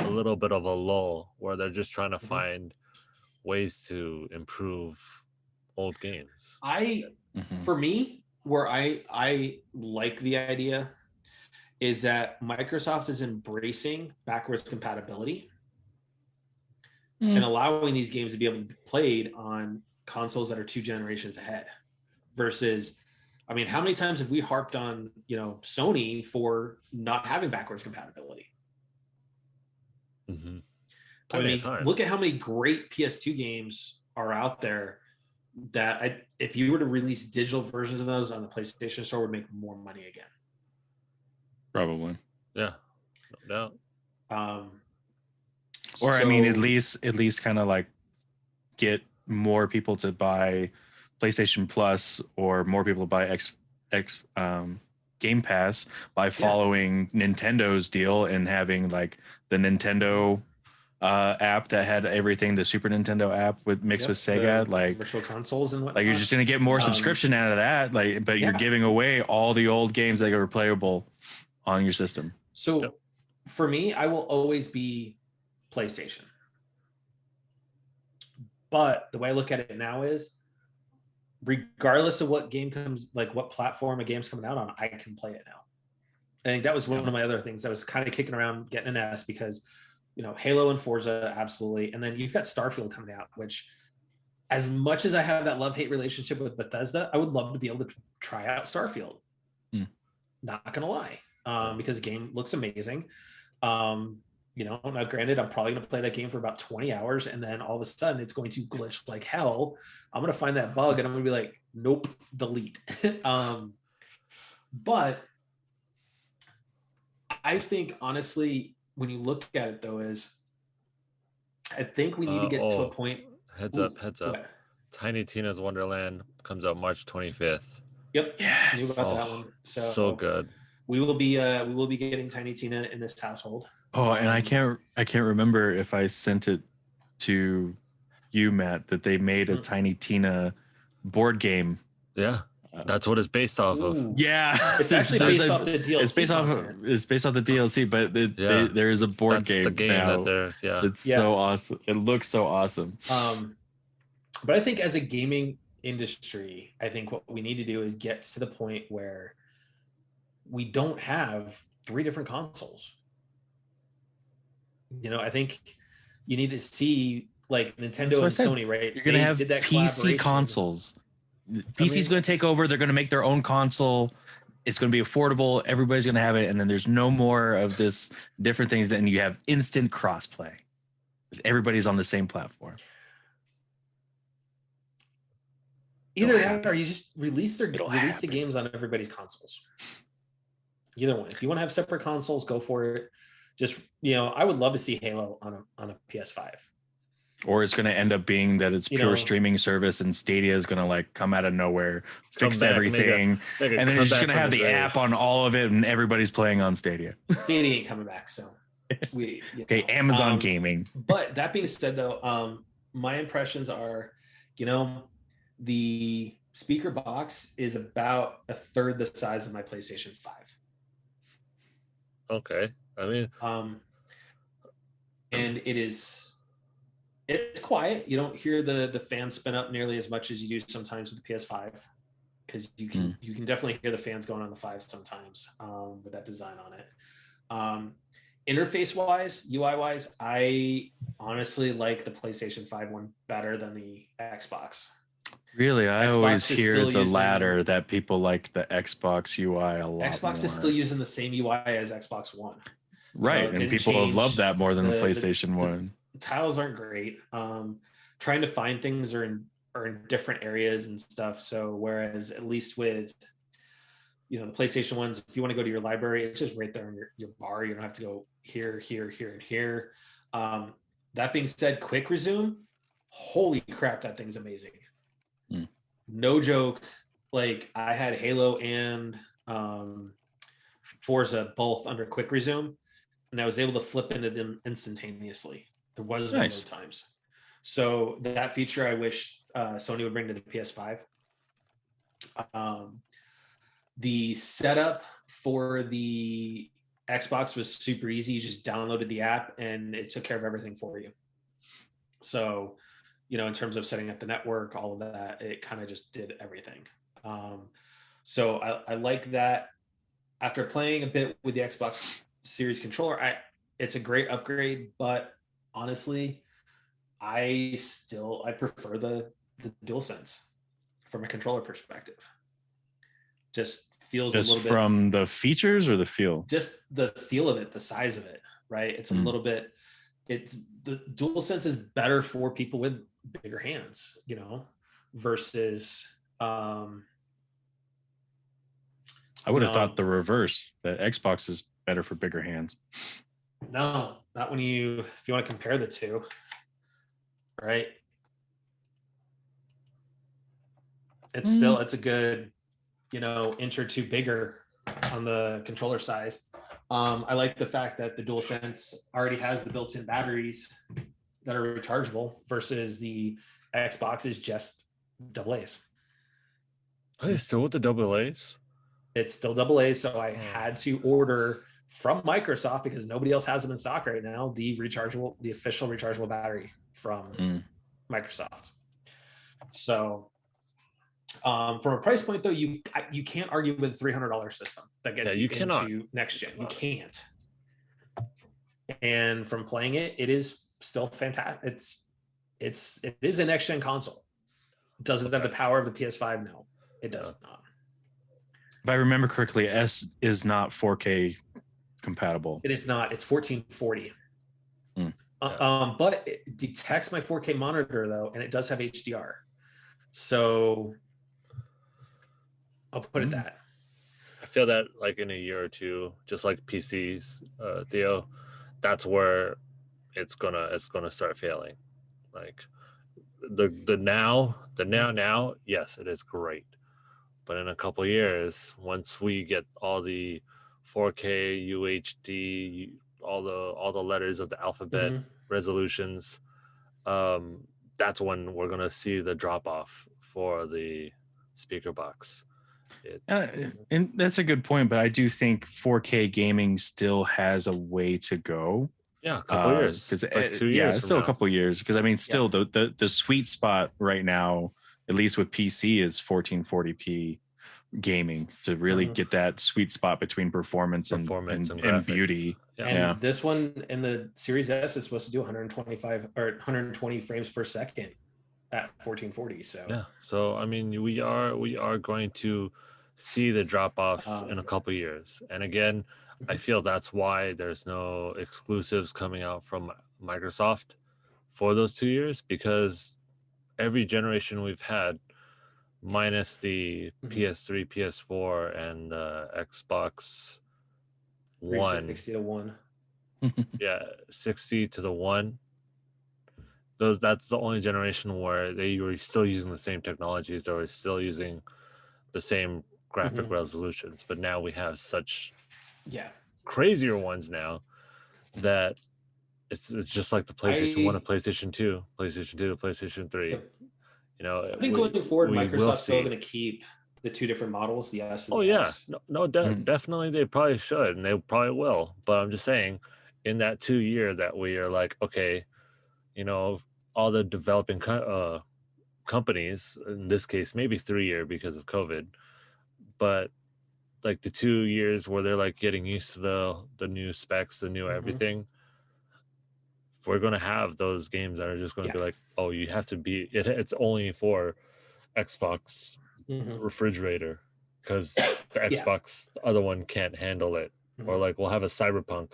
little bit of a lull where they're just trying to find ways to improve old games. For me, where I like the idea is that Microsoft is embracing backwards compatibility and allowing these games to be able to be played on consoles that are 2 generations ahead. Versus, I mean, how many times have we harped on, Sony for not having backwards compatibility? I mean, look at how many great PS2 games are out there that if you were to release digital versions of those on the PlayStation Store, would make more money again. Probably. Yeah. No doubt. Or I mean, at least kind of like get more people to buy PlayStation Plus, or more people to buy X Game Pass by following Nintendo's deal and having like the Nintendo app that had everything, the Super Nintendo app mixed with Sega, like virtual consoles and whatnot. Like you're just gonna get more subscription out of that, but you're giving away all the old games that are playable on your system. So for me, I will always be PlayStation. But the way I look at it now is, regardless of what game comes, like what platform a game's coming out on, I can play it now. I think that was one of my other things. I was kind of kicking around getting an S because, Halo and Forza, absolutely. And then you've got Starfield coming out, which, as much as I have that love-hate relationship with Bethesda, I would love to be able to try out Starfield. Not going to lie, because the game looks amazing. Now granted, I'm probably going to play that game for about 20 hours, and then all of a sudden it's going to glitch like hell. I'm going to find that bug and I'm going to be like, nope, delete. But I think, honestly, when you look at it though, I think we need to get to a point. Heads up. What? Tiny Tina's Wonderland comes out March 25th. Yep. Yes. Knew about that one. So good. We will be getting Tiny Tina in this household. Oh, and I can't remember if I sent it to you, Matt, that they made a Tiny Tina board game. Yeah, that's what it's based off of. Yeah, it's actually based off the DLC. It's based off the DLC, but there is a board game. The game now. It's so awesome. It looks so awesome. But I think as a gaming industry, I think what we need to do is get to the point where we don't have 3 different consoles. I think you need to see like Nintendo and Sony, right? You're going to have PC consoles. PC's going to take over. They're going to make their own console. It's going to be affordable. Everybody's going to have it. And then there's no more of this different things. And you have instant crossplay. Everybody's on the same platform. Either that, or you just release the games on everybody's consoles. Either one. If you want to have separate consoles, go for it. Just, I would love to see Halo on a PS5. Or it's going to end up being that it's pure streaming service, and Stadia is going to like come out of nowhere, fix everything, and then you're just going to have the app on all of it, and everybody's playing on Stadia. Stadia ain't coming back, so Amazon Gaming. But that being said, though, my impressions are, the speaker box is about a third the size of my PlayStation 5. Okay. I mean, and it's quiet. You don't hear the fans spin up nearly as much as you do sometimes with the PS5, because you can definitely hear the fans going on the 5 sometimes with that design on it. Interface wise, UI wise, I honestly like the PlayStation 5 one better than the Xbox. Really, I Xbox always is hear still the using- latter that people like the Xbox UI a lot Xbox more. is still using the same UI as Xbox One. Right, it and didn't people have loved change. that more than the PlayStation The One. tiles aren't great. Trying to find things are in different areas and stuff. So whereas at least with the PlayStation ones, if you want to go to your library, it's just right there on your bar. You don't have to go here, here, here, and here. That being said, quick resume, holy crap, that thing's amazing. No joke. Like I had Halo and Forza both under quick resume, and I was able to flip into them instantaneously. There was no load times. So that feature I wish Sony would bring to the PS5. The setup for the Xbox was super easy. You just downloaded the app and it took care of everything for you. So, in terms of setting up the network, all of that, it kind of just did everything. So I like that. After playing a bit with the Xbox Series controller, it's a great upgrade, but honestly, I prefer the DualSense from a controller perspective. Just feels a little bit from the features or the feel. Just the feel of it, the size of it, right? It's a little bit. It's the DualSense is better for people with bigger hands, versus. I would have thought the reverse. That Xbox is better for bigger hands. No, not if you want to compare the two, right? It's a good, inch or two bigger on the controller size. I like the fact that the DualSense already has the built-in batteries that are rechargeable versus the Xbox is just AA's. Are they still with the AA's? It's still AA, so I had to order from Microsoft because nobody else has them in stock right now. The official rechargeable battery from Microsoft. So, from a price point though, you can't argue with a $300 system that gets you into next gen. You can't. And from playing it, it is still fantastic. It is a next gen console. Does it have the power of the PS5? No, it does not. If I remember correctly, S is not 4K compatible. It is not. It's 1440. But it detects my 4K monitor though, and it does have HDR. So I'll put it that. I feel that like in a year or two, just like PCs, Theo, that's where it's gonna start failing. Like the now, yes, it is great. But in a couple of years, once we get all the 4K, UHD, all the letters of the alphabet resolutions, that's when we're gonna see the drop off for the speaker box. And that's a good point, but I do think 4K gaming still has a way to go. Yeah, a couple years. Because like 2 years. It's still a couple years. Because I mean, still the sweet spot right now, at least with PC, is 1440p gaming to really get that sweet spot between performance and beauty. And this one in the Series S is supposed to do 125 or 120 frames per second at 1440. So I mean, we are going to see the drop offs in a couple years. And again, I feel that's why there's no exclusives coming out from Microsoft for those 2 years, because every generation we've had, minus the PS3, PS4, and Xbox One, 60 to 1. 60 to the 1. That's the only generation where they were still using the same technologies. They were still using the same graphic resolutions, but now we have such crazier ones now that it's just like the PlayStation 1 and PlayStation 2, PlayStation 2 to PlayStation 3. I think going forward, Microsoft's still going to keep the two different models, the S and the X. Definitely they probably should, and they probably will. But I'm just saying, in that 2 year that we are like, okay, all the developing companies, in this case, maybe 3 year because of COVID, but like the 2 years where they're like getting used to the new specs, the new everything, we're going to have those games that are just going to be like, oh, you have to be, it's only for Xbox refrigerator because the Xbox other one can't handle it. Or like we'll have a Cyberpunk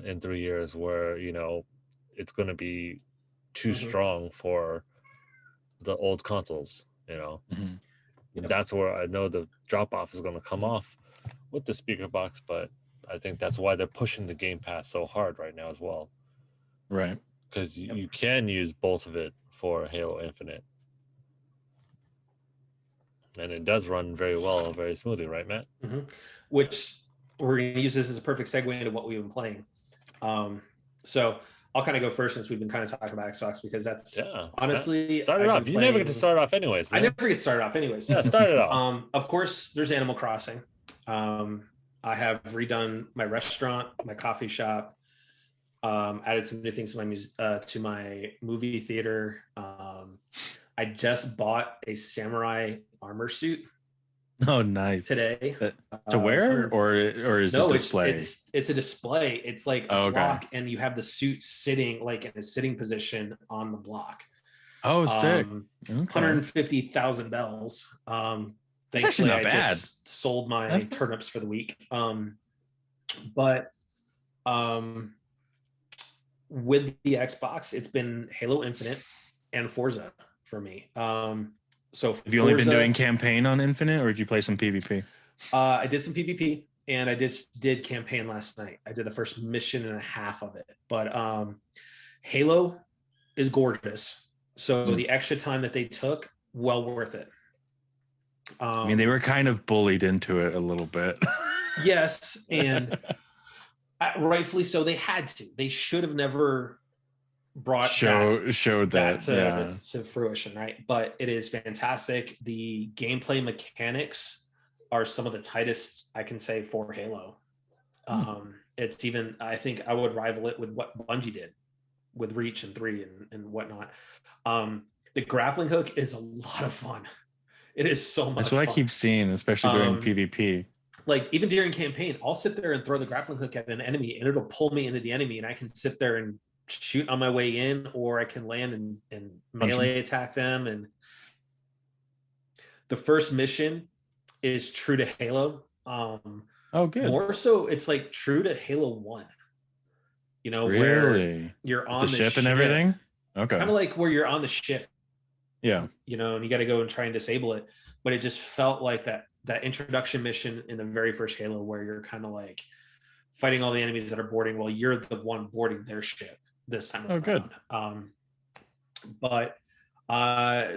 in 3 years where, you know, it's going to be too strong for the old consoles, you know. That's where I know the drop off is going to come off with the speaker box, but I think that's why they're pushing the Game Pass so hard right now as well. Right. Because you can use both of it for Halo Infinite. And it does run very well, very smoothly, right, Matt? Which we're going to use this as a perfect segue into what we've been playing. So I'll kind of go first since we've been kind of talking about Xbox because that's honestly start it off. You never get to start off anyways. Man. I never get started off anyways. Yeah, start it off. Of course, there's Animal Crossing. I have redone my restaurant, my coffee shop, added some new things to my movie theater. I just bought a samurai armor suit. Oh, nice. Today. To wear or is it display? It's a display. It's like a block and you have the suit sitting like in a sitting position on the block. Oh, sick. 150,000 bells. That's actually not bad. Just sold my turnips for the week. But with the Xbox, it's been Halo Infinite and Forza for me. So have you only been doing campaign on Infinite, or did you play some PvP? I did some PvP, and I just did campaign last night. I did the first mission and a half of it. But Halo is gorgeous. So the extra time that they took, well worth it. I mean, they were kind of bullied into it a little bit. Yes, and rightfully so. They had to. They should have never showed that to fruition, right? But it is fantastic. The gameplay mechanics are some of the tightest I can say for Halo. It's even, I think I would rival it with what Bungie did with Reach and 3 and whatnot. The grappling hook is a lot of fun. It is so much That's what fun. I keep seeing, especially during PvP. Like even during campaign, I'll sit there and throw the grappling hook at an enemy and it'll pull me into the enemy and I can sit there and shoot on my way in, or I can land and melee attack them. And the first mission is true to Halo. Good. More so, it's like true to Halo 1. You know, really? Where you're on the ship and everything. Okay. Kind of like where you're on the ship. Yeah. You know, and you got to go and try and disable it. But it just felt like that introduction mission in the very first Halo where you're kind of like fighting all the enemies that are boarding while you're the one boarding their ship this time around. Good. But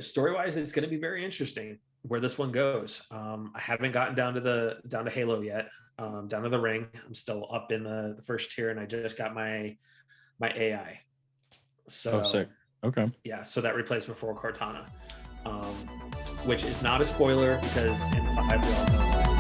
story-wise, it's going to be very interesting where this one goes. I haven't gotten down to Halo yet, down to the ring. I'm still up in the first tier, and I just got my AI. So sick. Okay. Yeah, so that replacement for Cortana, which is not a spoiler because in 5 we all know